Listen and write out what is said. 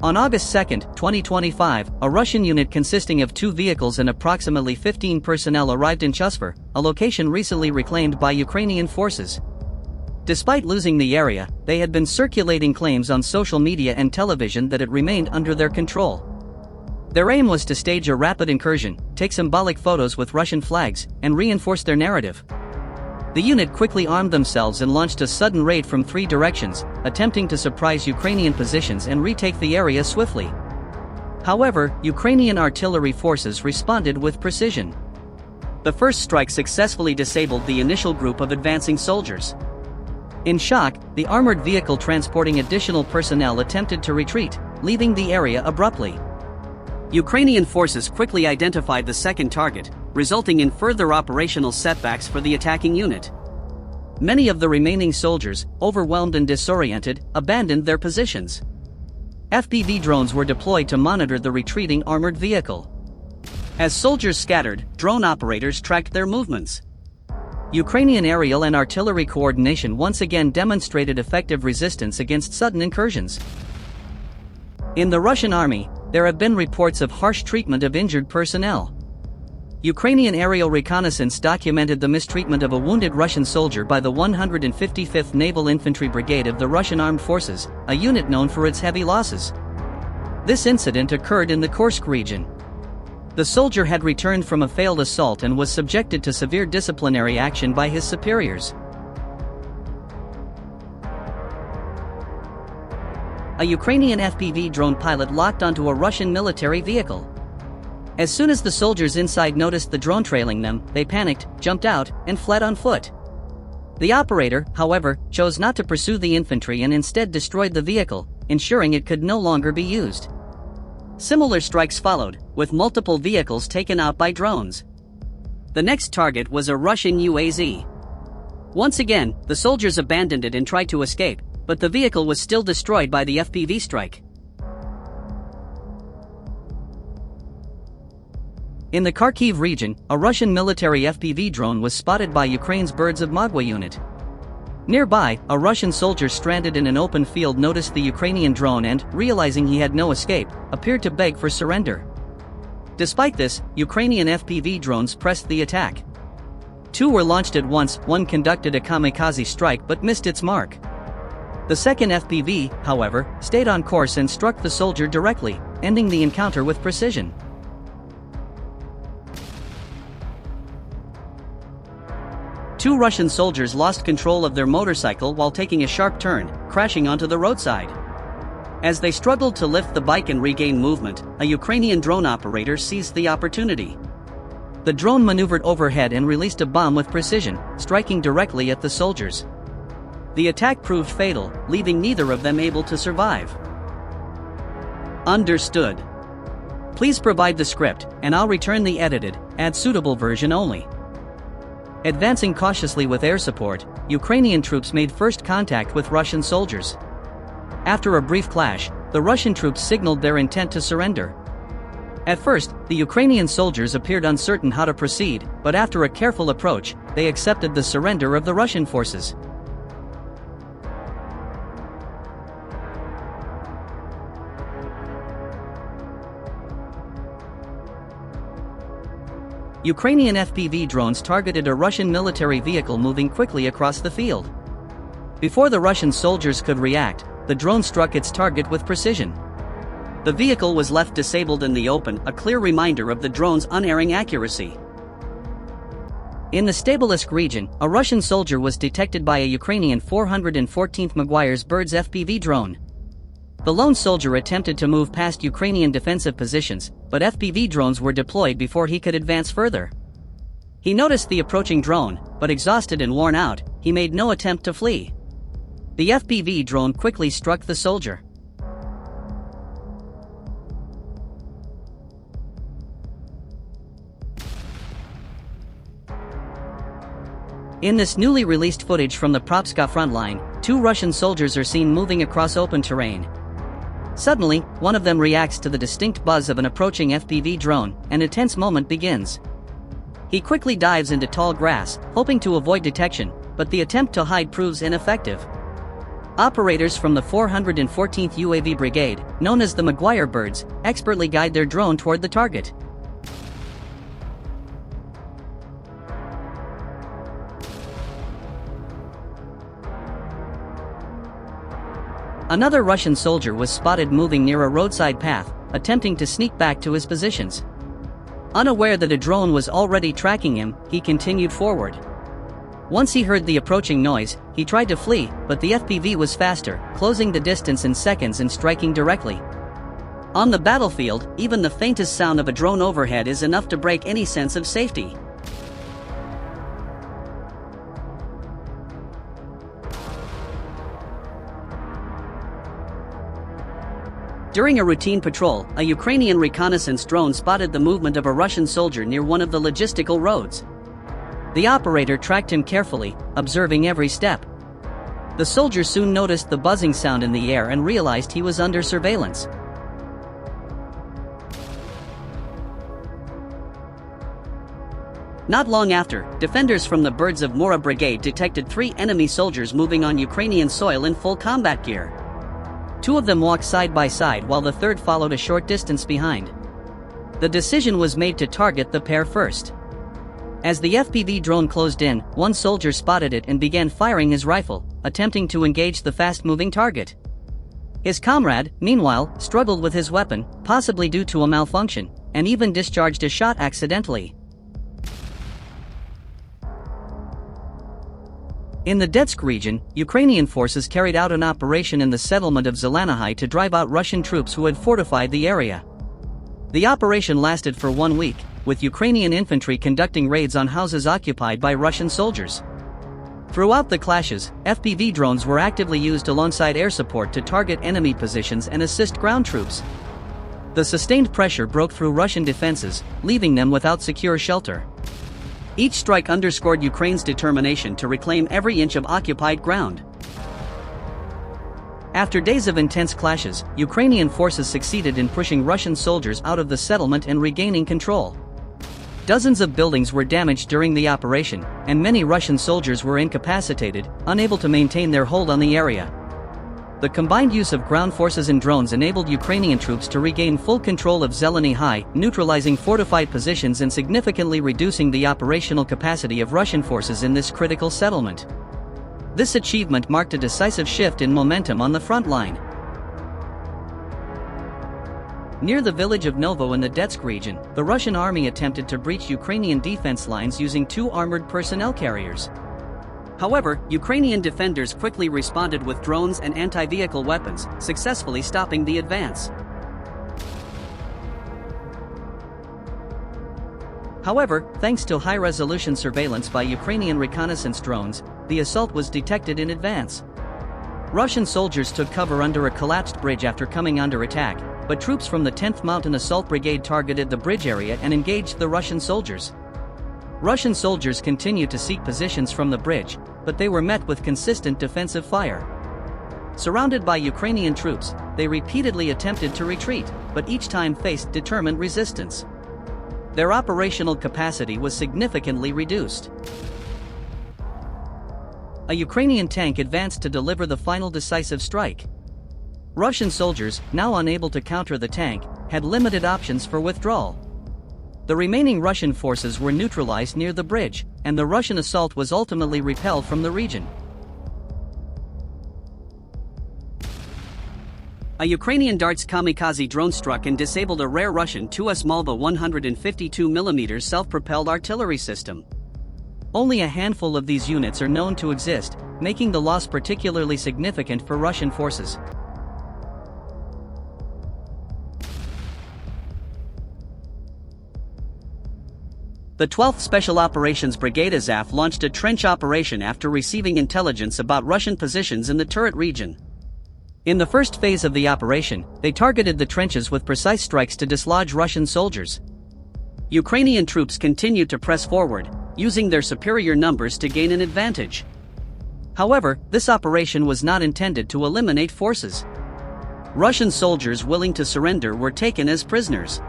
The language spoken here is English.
On August 2, 2025, a Russian unit consisting of 2 vehicles and approximately 15 personnel arrived in Chusver, a location recently reclaimed by Ukrainian forces. Despite losing the area, they had been circulating claims on social media and television that it remained under their control. Their aim was to stage a rapid incursion, take symbolic photos with Russian flags, and reinforce their narrative. The unit quickly armed themselves and launched a sudden raid from 3 directions, attempting to surprise Ukrainian positions and retake the area swiftly. However, Ukrainian artillery forces responded with precision. The first strike successfully disabled the initial group of advancing soldiers. In shock, the armored vehicle transporting additional personnel attempted to retreat, leaving the area abruptly. Ukrainian forces quickly identified the second target, resulting in further operational setbacks for the attacking unit. Many of the remaining soldiers, overwhelmed and disoriented, abandoned their positions. FPV drones were deployed to monitor the retreating armored vehicle. As soldiers scattered, drone operators tracked their movements. Ukrainian aerial and artillery coordination once again demonstrated effective resistance against sudden incursions. In the Russian army, there have been reports of harsh treatment of injured personnel. Ukrainian aerial reconnaissance documented the mistreatment of a wounded Russian soldier by the 155th Naval Infantry Brigade of the Russian Armed Forces, a unit known for its heavy losses. This incident occurred in the Kursk region. The soldier had returned from a failed assault and was subjected to severe disciplinary action by his superiors. A Ukrainian FPV drone pilot locked onto a Russian military vehicle. As soon as the soldiers inside noticed the drone trailing them, they panicked, jumped out, and fled on foot. The operator, however, chose not to pursue the infantry and instead destroyed the vehicle, ensuring it could no longer be used. Similar strikes followed, with multiple vehicles taken out by drones. The next target was a Russian UAZ. Once again, the soldiers abandoned it and tried to escape, but the vehicle was still destroyed by the FPV strike. In the Kharkiv region, a Russian military FPV drone was spotted by Ukraine's Birds of Magwa unit. Nearby, a Russian soldier stranded in an open field noticed the Ukrainian drone and, realizing he had no escape, appeared to beg for surrender. Despite this, Ukrainian FPV drones pressed the attack. 2 were launched at once, one conducted a kamikaze strike but missed its mark. The second FPV, however, stayed on course and struck the soldier directly, ending the encounter with precision. Two Russian soldiers lost control of their motorcycle while taking a sharp turn, crashing onto the roadside. As they struggled to lift the bike and regain movement, a Ukrainian drone operator seized the opportunity. The drone maneuvered overhead and released a bomb with precision, striking directly at the soldiers. The attack proved fatal, leaving neither of them able to survive. Understood. Please provide the script, and I'll return the edited, ad-suitable version only. Advancing cautiously with air support, Ukrainian troops made first contact with Russian soldiers. After a brief clash, the Russian troops signaled their intent to surrender. At first, the Ukrainian soldiers appeared uncertain how to proceed, but after a careful approach, they accepted the surrender of the Russian forces. Ukrainian FPV drones targeted a Russian military vehicle moving quickly across the field. Before the Russian soldiers could react, the drone struck its target with precision. The vehicle was left disabled in the open, a clear reminder of the drone's unerring accuracy. In the Stabilsk region, a Russian soldier was detected by a Ukrainian 414th Maguire's Birds FPV drone. The lone soldier attempted to move past Ukrainian defensive positions, but FPV drones were deployed before he could advance further. He noticed the approaching drone, but exhausted and worn out, he made no attempt to flee. The FPV drone quickly struck the soldier. In this newly released footage from the Propska front line, 2 Russian soldiers are seen moving across open terrain. Suddenly, one of them reacts to the distinct buzz of an approaching FPV drone, and a tense moment begins. He quickly dives into tall grass, hoping to avoid detection, but the attempt to hide proves ineffective. Operators from the 414th UAV Brigade, known as the Maguire Birds, expertly guide their drone toward the target. Another Russian soldier was spotted moving near a roadside path, attempting to sneak back to his positions. Unaware that a drone was already tracking him, he continued forward. Once he heard the approaching noise, he tried to flee, but the FPV was faster, closing the distance in seconds and striking directly. On the battlefield, even the faintest sound of a drone overhead is enough to break any sense of safety. During a routine patrol, a Ukrainian reconnaissance drone spotted the movement of a Russian soldier near one of the logistical roads. The operator tracked him carefully, observing every step. The soldier soon noticed the buzzing sound in the air and realized he was under surveillance. Not long after, defenders from the Birds of Mora Brigade detected 3 enemy soldiers moving on Ukrainian soil in full combat gear. 2 of them walked side by side while the third followed a short distance behind. The decision was made to target the pair first. As the FPV drone closed in, one soldier spotted it and began firing his rifle, attempting to engage the fast-moving target. His comrade, meanwhile, struggled with his weapon, possibly due to a malfunction, and even discharged a shot accidentally. In the Donetsk region, Ukrainian forces carried out an operation in the settlement of Zelenahai to drive out Russian troops who had fortified the area. The operation lasted for 1 week, with Ukrainian infantry conducting raids on houses occupied by Russian soldiers. Throughout the clashes, FPV drones were actively used alongside air support to target enemy positions and assist ground troops. The sustained pressure broke through Russian defenses, leaving them without secure shelter. Each strike underscored Ukraine's determination to reclaim every inch of occupied ground. After days of intense clashes, Ukrainian forces succeeded in pushing Russian soldiers out of the settlement and regaining control. Dozens of buildings were damaged during the operation, and many Russian soldiers were incapacitated, unable to maintain their hold on the area. The combined use of ground forces and drones enabled Ukrainian troops to regain full control of Zelenahai, neutralizing fortified positions and significantly reducing the operational capacity of Russian forces in this critical settlement. This achievement marked a decisive shift in momentum on the front line. Near the village of Novo in the Donetsk region, the Russian army attempted to breach Ukrainian defense lines using 2 armored personnel carriers. However, Ukrainian defenders quickly responded with drones and anti-vehicle weapons, successfully stopping the advance. However, thanks to high-resolution surveillance by Ukrainian reconnaissance drones, the assault was detected in advance. Russian soldiers took cover under a collapsed bridge after coming under attack, but troops from the 10th Mountain Assault Brigade targeted the bridge area and engaged the Russian soldiers. Russian soldiers continued to seek positions from the bridge, but they were met with consistent defensive fire. Surrounded by Ukrainian troops, they repeatedly attempted to retreat, but each time faced determined resistance. Their operational capacity was significantly reduced. A Ukrainian tank advanced to deliver the final decisive strike. Russian soldiers, now unable to counter the tank, had limited options for withdrawal. The remaining Russian forces were neutralized near the bridge, and the Russian assault was ultimately repelled from the region. A Ukrainian Darts kamikaze drone struck and disabled a rare Russian 2S Malva 152mm self-propelled artillery system. Only a handful of these units are known to exist, making the loss particularly significant for Russian forces. The 12th Special Operations Brigade Azov launched a trench operation after receiving intelligence about Russian positions in the Turret region. In the first phase of the operation, they targeted the trenches with precise strikes to dislodge Russian soldiers. Ukrainian troops continued to press forward, using their superior numbers to gain an advantage. However, this operation was not intended to eliminate forces. Russian soldiers willing to surrender were taken as prisoners.